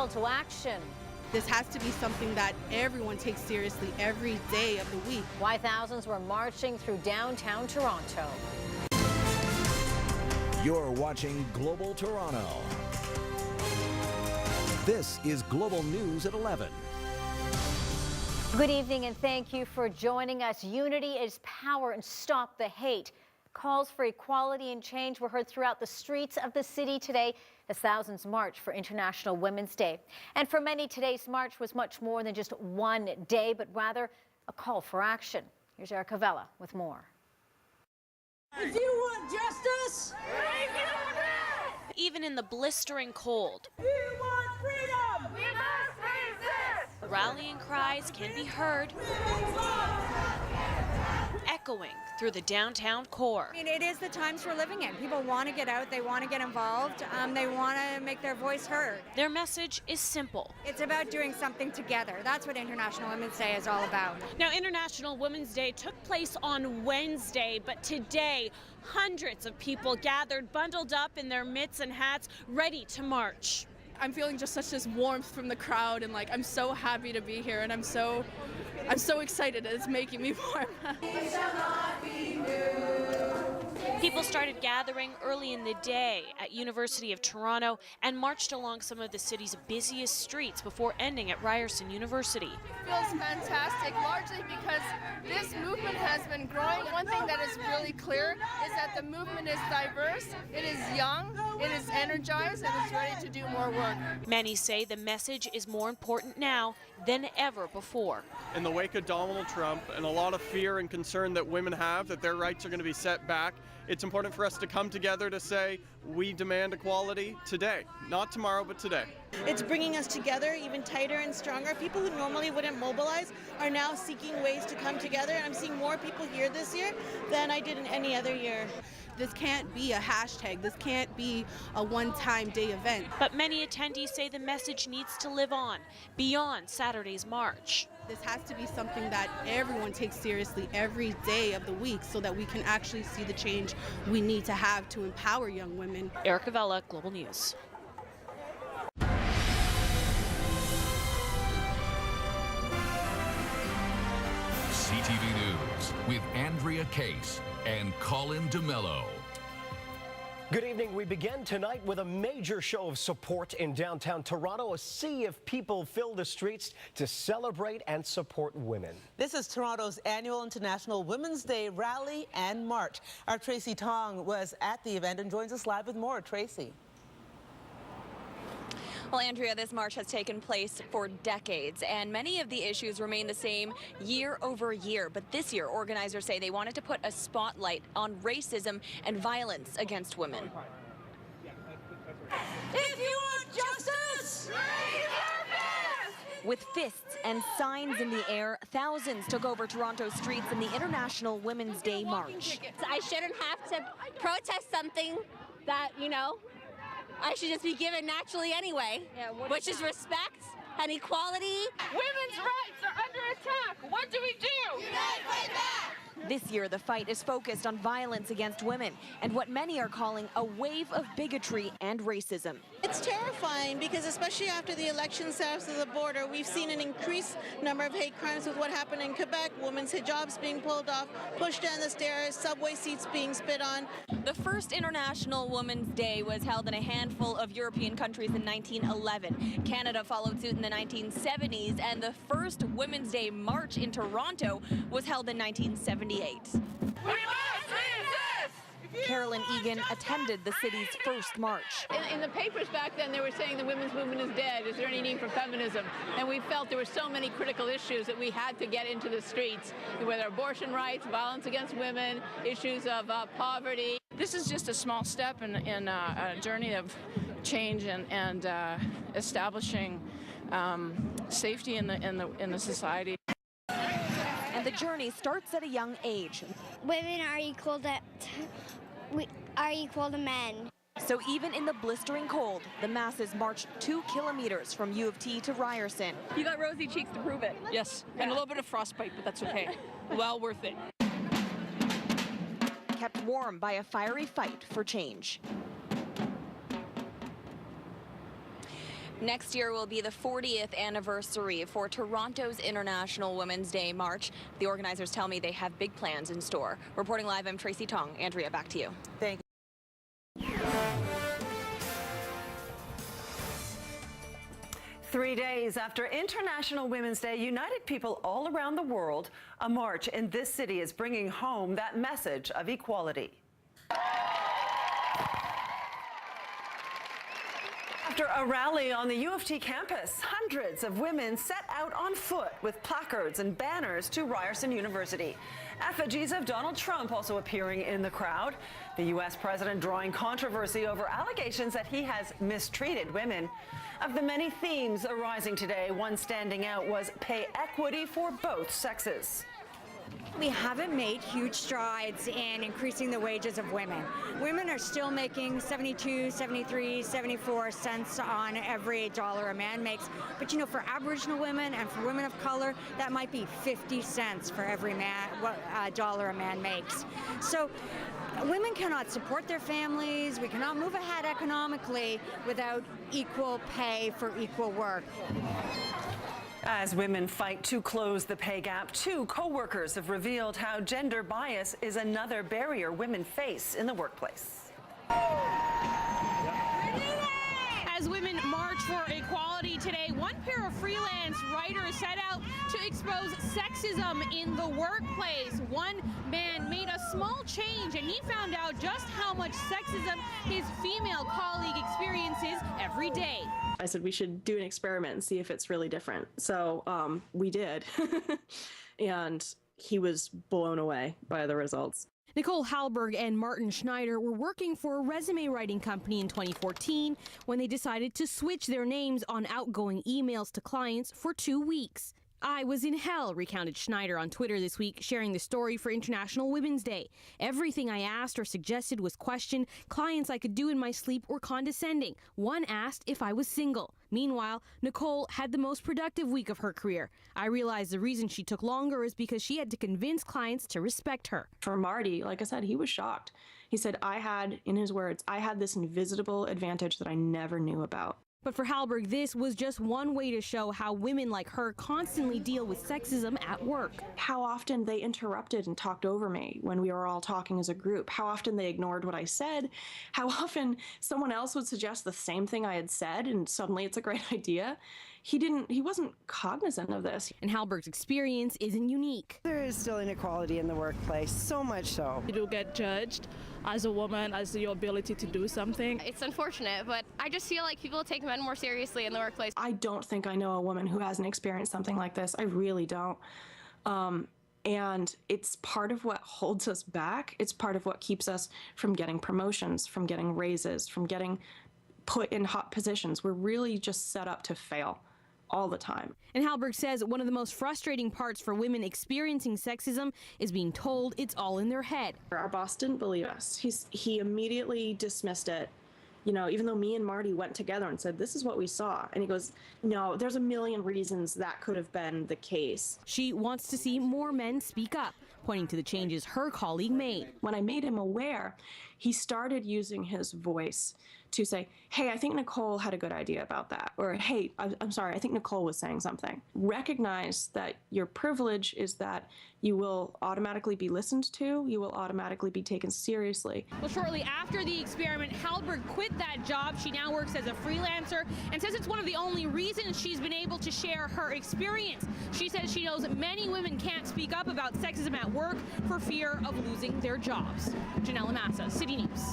call to action. This has to be something that everyone takes seriously every day of the week. Why thousands were marching through downtown Toronto. You're watching Global Toronto. This is Global News at 11. Good evening and thank you for joining us. Unity is power and stop the hate. Calls for equality and change were heard throughout the streets of the city today as thousands marched for International Women's Day. And for many, today's march was much more than just one day, but rather a call for action. Here's Erica Vella with more. If you want justice, even in the blistering cold, we want freedom. We must resist. Rallying cries can be heard echoing through the downtown core. I mean, it is the times we're living in. People want to get out, they want to get involved, they want to make their voice heard. Their message is simple. It's about doing something together. That's what International Women's Day is all about. Now, International Women's Day took place on Wednesday, but today, hundreds of people gathered, bundled up in their mitts and hats, ready to march. I'm feeling just such this warmth from the crowd, and I'm so happy to be here, and I'm so excited. It's making me warm. People started gathering early in the day at University of Toronto and marched along some of the city's busiest streets before ending at Ryerson University. It feels fantastic, largely because this movement has been growing. One thing that is really clear is that the movement is diverse, it is young, it is energized, and it's ready to do more work. Many say the message is more important now than ever before. In the wake of Donald Trump and a lot of fear and concern that women have that their rights are going to be set back, it's important for us to come together to say we demand equality today, not tomorrow, but today. It's bringing us together even tighter and stronger. People who normally wouldn't mobilize are now seeking ways to come together. I'm seeing more people here this year than I did in any other year. This can't be a hashtag. This can't be a one-time day event. But many attendees say the message needs to live on beyond Saturday's march. This has to be something that everyone takes seriously every day of the week so that we can actually see the change we need to have to empower young women. Erica Vella, Global News. CTV News with Andrea Case and Colin DeMello. Good evening. We begin tonight with a major show of support in downtown Toronto. A sea of people filled the streets to celebrate and support women. This is Toronto's annual International Women's Day rally and march. Our Tracy Tong was at the event and joins us live with more. Tracy. Well, Andrea, this march has taken place for decades, and many of the issues remain the same year over year. But this year, organizers say they wanted to put a spotlight on racism and violence against women. If you want justice, raise your fist! With fists and signs in the air, thousands took over Toronto streets in the International Women's Day march. I shouldn't have to protest something that, I should just be given naturally anyway, which is respect and equality. Women's rights are under attack. What do we do? Unite, fight back! This year, the fight is focused on violence against women and what many are calling a wave of bigotry and racism. It's terrifying because especially after the election south of the border, we've seen an increased number of hate crimes with what happened in Quebec, women's hijabs being pulled off, pushed down the stairs, subway seats being spit on. The first International Women's Day was held in a handful of European countries in 1911. Canada followed suit in the 1970s, and the first Women's Day march in Toronto was held in 1978. Carolyn Egan attended the city's first march. In the papers back then, they were saying the women's movement is dead. Is there any need for feminism? And we felt there were so many critical issues that we had to get into the streets, whether abortion rights, violence against women, issues of poverty. This is just a small step in a journey of change and establishing safety in the society. And the journey starts at a young age. Women are equal to men. So even in the blistering cold, the masses marched 2 kilometers from U of T to Ryerson. You got rosy cheeks to prove it. Yes, and a little bit of frostbite, but that's okay. Well worth it. Kept warm by a fiery fight for change. Next year will be the 40th anniversary for Toronto's International Women's Day March. The organizers tell me they have big plans in store. Reporting live, I'm Tracy Tong. Andrea, back to you. Thank you. 3 days after International Women's Day, united people all around the world, a march in this city is bringing home that message of equality. After a rally on the U of T campus, hundreds of women set out on foot with placards and banners to Ryerson University. Effigies of Donald Trump also appearing in the crowd. The U.S. president drawing controversy over allegations that he has mistreated women. Of the many themes arising today, one standing out was pay equity for both sexes. We haven't made huge strides in increasing the wages of women. Women are still making 72, 73, 74 cents on every dollar a man makes. But you know, for Aboriginal women and for women of color, that might be 50 cents for every dollar a man makes. So women cannot support their families. We cannot move ahead economically without equal pay for equal work. As women fight to close the pay gap, two co-workers have revealed how gender bias is another barrier women face in the workplace. As women march for equality today, one pair of freelance writers set out to expose sexism in the workplace. One man made a small change and he found out just how much sexism his female colleague experiences every day. I said we should do an experiment and see if it's really different. So we did. And he was blown away by the results. Nicole Hallberg and Martin Schneider were working for a resume writing company in 2014 when they decided to switch their names on outgoing emails to clients for 2 weeks. I was in hell, recounted Schneider on Twitter this week, sharing the story for International Women's Day. Everything I asked or suggested was questioned. Clients I could do in my sleep were condescending. One asked if I was single. Meanwhile, Nicole had the most productive week of her career. I realized the reason she took longer is because she had to convince clients to respect her. For Marty, like I said, he was shocked. He said, in his words, I had this invisible advantage that I never knew about. But for Hallberg, this was just one way to show how women like her constantly deal with sexism at work. How often they interrupted and talked over me when we were all talking as a group. How often they ignored what I said. How often someone else would suggest the same thing I had said and suddenly it's a great idea. He wasn't cognizant of this. And Hallberg's experience isn't unique. There is still inequality in the workplace, so much so. You do get judged as a woman, as your ability to do something. It's unfortunate, but I just feel like people take men more seriously in the workplace. I don't think I know a woman who hasn't experienced something like this. I really don't. And it's part of what holds us back. It's part of what keeps us from getting promotions, from getting raises, from getting put in hot positions. We're really just set up to fail all the time. And Hallberg says one of the most frustrating parts for women experiencing sexism is being told it's all in their head. Our boss didn't believe us. He immediately dismissed it. You know, even though me and Marty went together and said, this is what we saw. And he goes, no, there's a million reasons that could have been the case. She wants to see more men speak up, pointing to the changes her colleague made. When I made him aware, he started using his voice to say, hey, I think Nicole had a good idea about that. Or, hey, I'm sorry, I think Nicole was saying something. Recognize that your privilege is that you will automatically be listened to, you will automatically be taken seriously. Well, shortly after the experiment, Hallberg quit that job. She now works as a freelancer and says it's one of the only reasons she's been able to share her experience. She says she knows many women can't speak up about sexism at work for fear of losing their jobs. Janelle Amasa, City News.